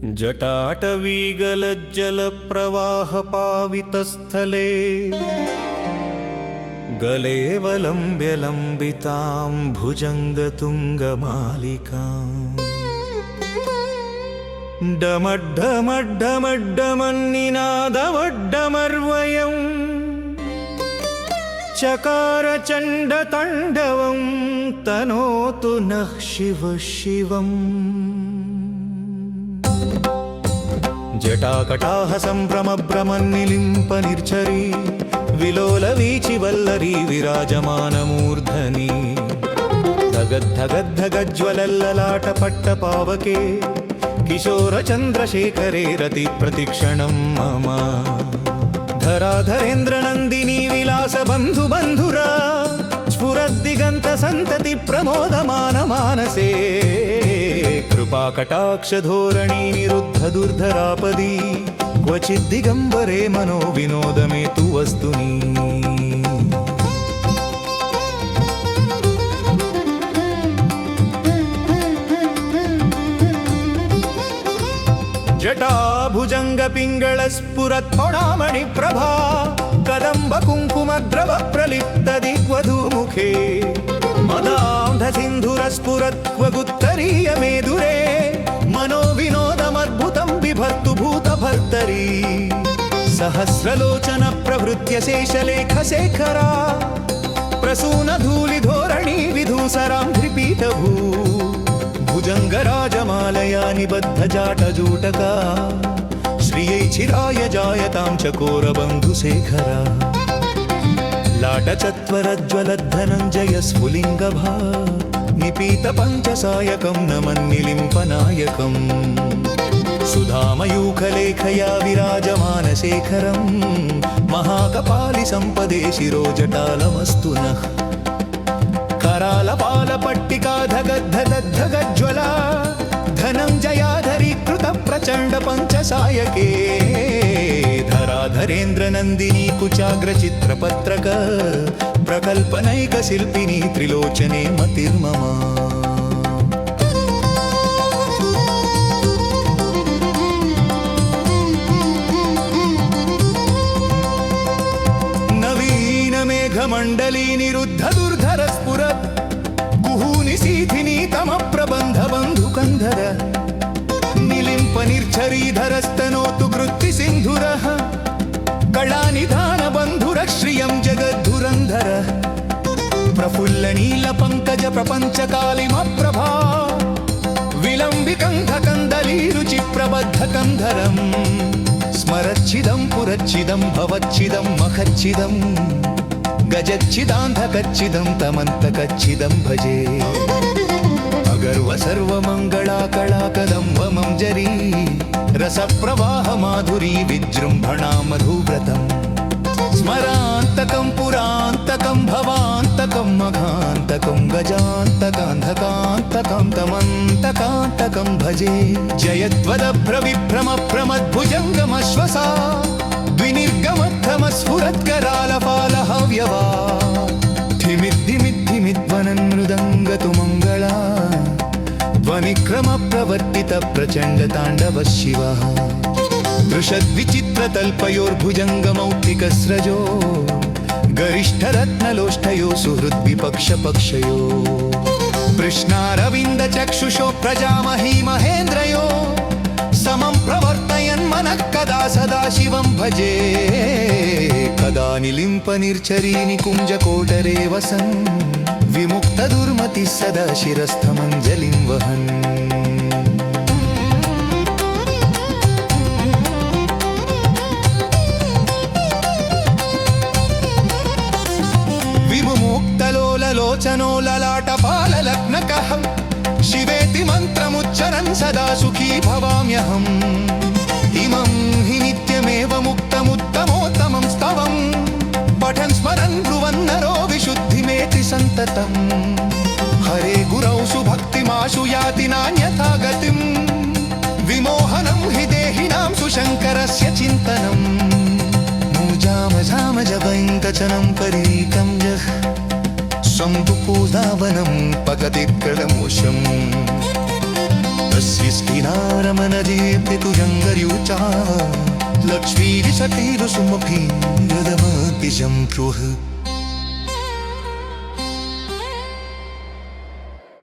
जटाटवीगलज्जलप्रवाहपावितस्थले गलेवलम्ब्य लम्बितां भुजङ्गतुङ्गमालिकाम् डमड्डमड्डमड्डमन्निनादवड्डमर्वयम् चकारचण्डताण्डवं तनोतु नः शिव शिवम्। जटाकटाह सम्भ्रमभ्रमन्निलिम्पनिर्झरी विलोलवीचिवल्लरी विराजमानमूर्धनि धगद्धगद्धगज्ज्वलल्ललाटपट्टपावके किशोरचन्द्रशेखरे रतिप्रतिक्षणं मम धराधरेन्द्रनन्दिनी विलासबन्धुबन्धुरा स्फुरद्दिगन्तसन्तति प्रमोदमानमानसे कृपाकटाक्षधोरणी निरुद्धदुर्धरापदी क्वचिद्दिगम्बरे मनो विनोदमे तु वस्तुनि। जटाभुजङ्गपिङ्गळस्फुरत्फणामणिप्रभा कदम्बकुङ्कुमद्रवप्रलिप्तदिग्वधूमुखे मदान्धसिन्धुरस्फुरत्वगुत्तरीयमेदुरे मनोविनोदमद्भुतं बिभर्तु भूतभर्तरी सहस्रलोचनप्रभृत्य शेषलेखशेखरा प्रसूनधूलिधोरणी विधूसरां धृपीठभू भुजङ्गराजमालया निबद्धजाटजूटका श्रियै चिराय जायतां चकोरबन्धुशेखरा लाटचत्वरज्ज्वलद्धनञ्जय स्फुलिङ्गभा निपीतपञ्चसायकं नमन्निलिम्पनायकम् सुधामयूखलेखया विराजमानशेखरं महाकपालिसम्पदे शिरोजटालमस्तु नः करालपालपट्टिका धगद्धगद्धगज्ज्वला धनञ्जयाधरीकृत प्रचण्ड पञ्चसायके धराधरेन्द्रनन्दिनी कुचाग्रचित्रपत्रक प्रकल्पनैकशिल्पिनी त्रिलोचने मतिर्मम। नवीनमेघमण्डली निरुद्धदुर्धर स्फुरत् कुहूनिशीथिनी तमप्रबन्धबन्धुकन्धर निलिम्पनिर्झरीधरस्तनोतु कृत्तिसिन्धुरः कलानिधानबन्धुरः श्रियं जगद्धुरन्धर प्रफुल्लनीलपङ्कज प्रपञ्चकालिमप्रभा विलम्बिकन्धकन्दलीरुचिप्रबद्धकन्धरम् स्मरच्छिदं पुरच्छिदं भवच्छिदं महच्छिदं गजच्छिदान्धकच्छिदं तमन्तकच्छिदं भजे अगर्व सर्वमङ्गलाकलाकदम्बमं जरी रसप्रवाहमाधुरी विजृम्भणा मधुव्रतम् स्मरान्तकं पुरान्तकं भवान्तकं मघान्तकं गजान्तकान्धकान्तकं तमन्तकान्तकं भजे जयत्वदभ्रविभ्रमभ्रमद्भुजङ्गमश्वसा द्विनिर्गमद्धमस्फुरत्करालपालहव्यवा धिमिद्धिमिद्धिमिद्वनन्मृदङ्गतु मङ्गला ध्वनिक्रमप्रवर्तित प्रचण्डताण्डव शिवः दृशद्विचित्रतल्पयोर्भुजङ्गमौक्तिकस्रजो गरिष्ठरत्नलोष्ठयो सुहृद्विपक्षपक्षयो कृष्णारविन्दचक्षुषो प्रजामही महेन्द्रयो समं प्रवर्तयन् मनः कदा सदा शिवं भजे कदा निलिम्पनिर्झरी निकुञ्जकोटरे वसन् विमुक्तदुर्मतिः सदा शिरस्थमञ्जलिं वहन् विमुक्तलोललोचनो ललाटपाललग्नकः शिवेति मन्त्रमुच्चरन् सदा सुखी भवाम्यहम् इमं हि नित्यमेव मुक्तमुत्तमोत्तमं स्तवम् पठन् स्मरन् ब्रुवन्नरो विशुद्धिमेति सन्ततम् हरे गुरौ सुभक्तिमाशु याति नान्यथा गतिम् विमोहनं हि देहिनां सुशङ्करस्य चिन्तनम् मूजामझामजवैन्दचनं परीकं जः संपुपूदावनं पगतिक्रलमुषम् तस्यस्तिनार मनजेते तुयङ्गर्युचा लक्ष्मीरिषठैरुसुमभि यदमतिजं प्रुः